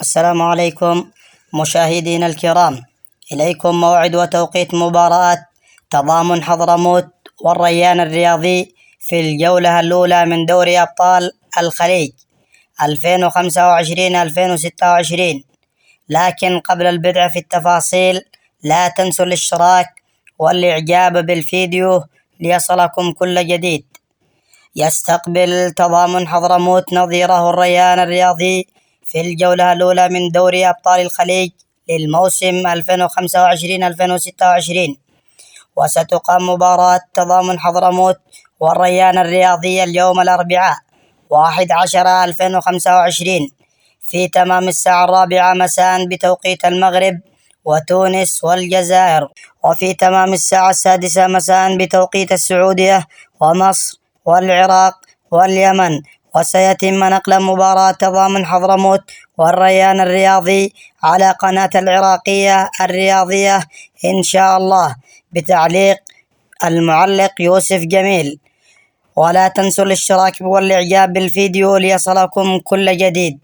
السلام عليكم مشاهدينا الكرام. إليكم موعد وتوقيت مباراة تضامن حضرموت والريان الرياضي في الجولة الأولى من دوري أبطال الخليج 2025-2026. لكن قبل البدء في التفاصيل لا تنسوا الاشتراك والإعجاب بالفيديو ليصلكم كل جديد. يستقبل تضامن حضرموت نظيره الريان الرياضي في الجولة الأولى من دوري أبطال الخليج للموسم 2025-2026، وستقام مباراة تضامن حضرموت والريان الرياضي اليوم الأربعاء 1/10/2025 في تمام الساعة 4 مساء بتوقيت المغرب وتونس والجزائر، وفي تمام الساعة 6 مساء بتوقيت السعودية ومصر والعراق واليمن. وسيتم نقل مباراة تضامن حضرموت والريان الرياضي على قناة العراقية الرياضية إن شاء الله بتعليق المعلق يوسف جميل. ولا تنسوا الاشتراك والإعجاب بالفيديو ليصلكم كل جديد.